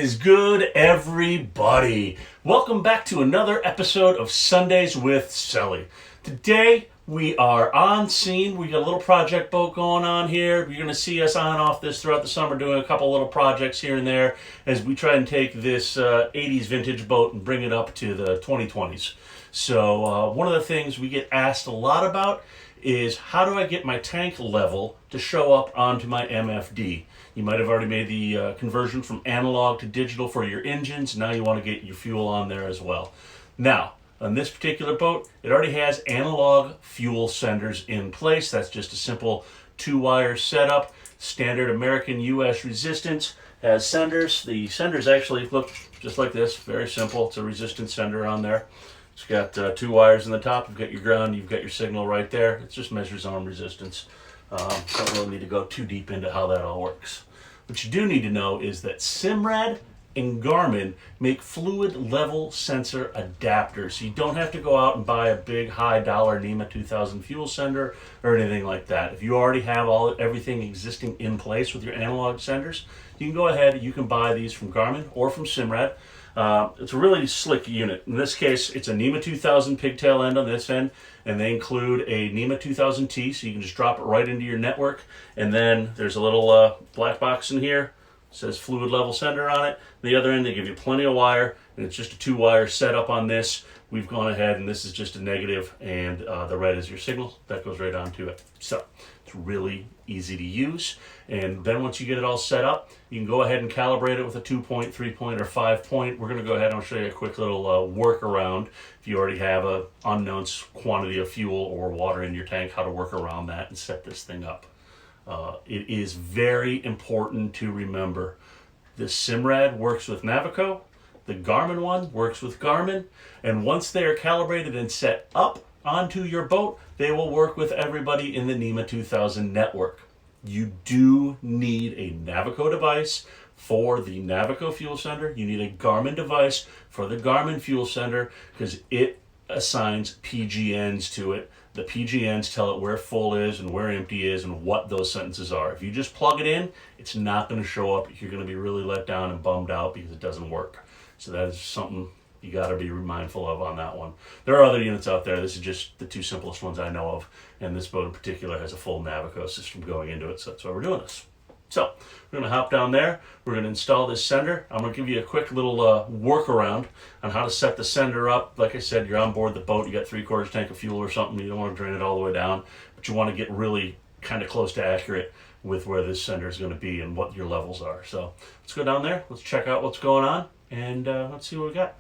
is good, everybody? Welcome back to another episode of Sundays with Sully. Today we are on scene. We got a little project boat going on here. You're going to see us on and off this throughout the summer, doing a couple little projects here and there as we try and take this 80s vintage boat and bring it up to the 2020s. So one of the things we get asked a lot about is how do I get my tank level to show up onto my MFD? You might have already made the conversion from analog to digital for your engines. Now you want to get your fuel on there as well. Now, on this particular boat, it already has analog fuel senders in place. That's just a simple 2-wire setup. Standard American U.S. resistance has senders. The senders actually look just like this. Very simple. It's a resistance sender on there. It's got 2 wires in the top. You've got your ground. You've got your signal right there. It just measures arm resistance. Don't really need to go too deep into how that all works. What you do need to know is that Simrad and Garmin make fluid level sensor adapters. So you don't have to go out and buy a big high dollar NMEA 2000 fuel sender or anything like that. If you already have everything existing in place with your analog senders, you can go ahead, you can buy these from Garmin or from Simrad. It's a really slick unit. In this case, it's a NMEA 2000 pigtail end on this end, and they include a NMEA 2000T, so you can just drop it right into your network. And then there's a little black box in here. It says fluid level sender on it. The other end, they give you plenty of wire, and it's just a 2-wire setup on this. We've gone ahead, and this is just a negative, and the red is your signal. That goes right onto it. So it's really easy to use. And then once you get it all set up, you can go ahead and calibrate it with a 2-point, 3-point, or 5-point. We're going to go ahead and I'll show you a quick little workaround if you already have a unknown quantity of fuel or water in your tank, how to work around that and set this thing up. It is very important to remember. The Simrad works with Navico. The Garmin one works with Garmin. And once they are calibrated and set up onto your boat, they will work with everybody in the NMEA 2000 network. You do need a Navico device for the Navico fuel sender. You need a Garmin device for the Garmin fuel sender because it assigns PGNs to it. The PGNs tell it where full is and where empty is and what those sentences are. If you just plug it in, it's not going to show up. You're going to be really let down and bummed out because it doesn't work. So that is something you got to be mindful of on that one. There are other units out there. This is just the 2 simplest ones I know of. And this boat in particular has a full Navico system going into it. So that's why we're doing this. So we're going to hop down there. We're going to install this sender. I'm going to give you a quick little workaround on how to set the sender up. Like I said, you're on board the boat. You got 3/4 tank of fuel or something. You don't want to drain it all the way down, but you want to get really kind of close to accurate with where this sender is going to be and what your levels are. So let's go down there. Let's check out what's going on, and let's see what we got.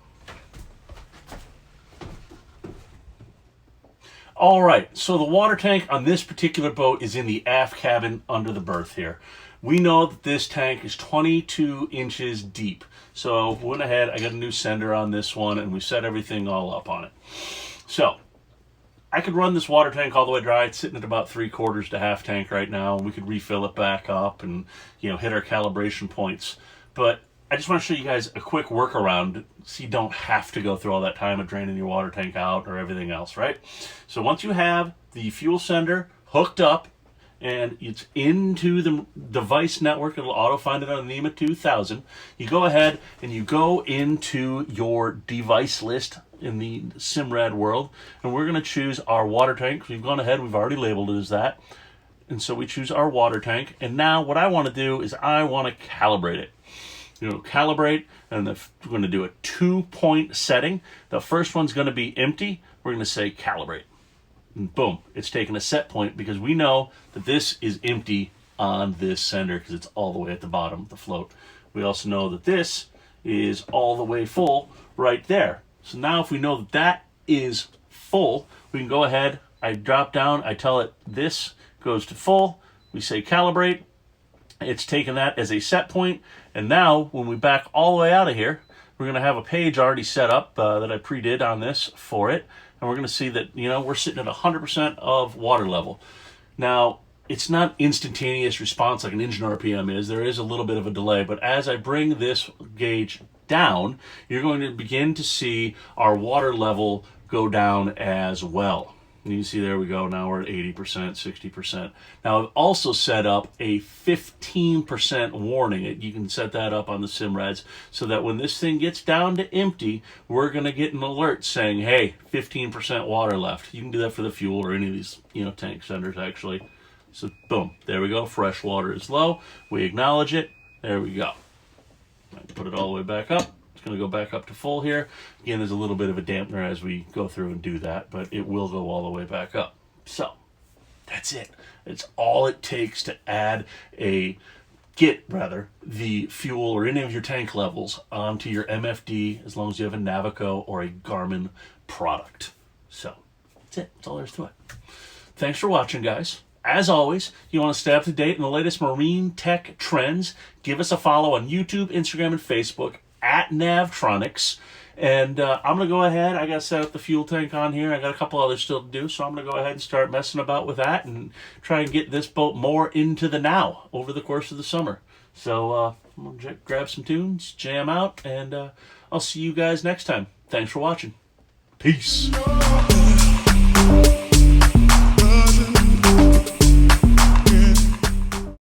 All right, so the water tank on this particular boat is in the aft cabin under the berth here. We know that this tank is 22 inches deep. So we went ahead, I got a new sender on this one, and we set everything all up on it. So I could run this water tank all the way dry. It's sitting at about 3/4 to half tank right now. We could refill it back up and hit our calibration points. But I just want to show you guys a quick workaround so you don't have to go through all that time of draining your water tank out or everything else, right? So once you have the fuel sender hooked up and it's into the device network, it'll auto find it on the NMEA 2000. You go ahead and you go into your device list in the Simrad world, and we're going to choose our water tank. We've gone ahead, we've already labeled it as that. And so we choose our water tank. And now what I want to do is I want to calibrate it. Calibrate, and we're going to do a 2-point setting. The first one's going to be empty. We're going to say calibrate. And boom, it's taken a set point because we know that this is empty on this sender because it's all the way at the bottom of the float. We also know that this is all the way full right there. So now if we know that that is full, we can go ahead, I drop down, I tell it this goes to full. We say calibrate. It's taken that as a set point, and now when we back all the way out of here, we're going to have a page already set up that I pre-did on this for it, and we're going to see that we're sitting at 100% of water level. Now it's not instantaneous response like an engine RPM is. There is a little bit of a delay, but as I bring this gauge down, you're going to begin to see our water level go down as well. And you see, there we go. Now we're at 80%, 60%. Now I've also set up a 15% warning. You can set that up on the Simrads so that when this thing gets down to empty, we're going to get an alert saying, hey, 15% water left. You can do that for the fuel or any of these, tank senders actually. So boom, there we go. Fresh water is low. We acknowledge it. There we go. Put it all the way back up. Going to go back up to full here. Again, there's a little bit of a dampener as we go through and do that, but it will go all the way back up. So that's it. It's all it takes to get the fuel or any of your tank levels onto your MFD, as long as you have a Navico or a Garmin product. So that's it. That's all there is to it. Thanks for watching, guys. As always, you want to stay up to date in the latest marine tech trends, give us a follow on YouTube, Instagram, and Facebook at Navtronics. And I'm going to go ahead. I got to set up the fuel tank on here. I got a couple others still to do, so I'm going to go ahead and start messing about with that and try and get this boat more into the now over the course of the summer. So I'm going to grab some tunes, jam out, and I'll see you guys next time. Thanks for watching. Peace.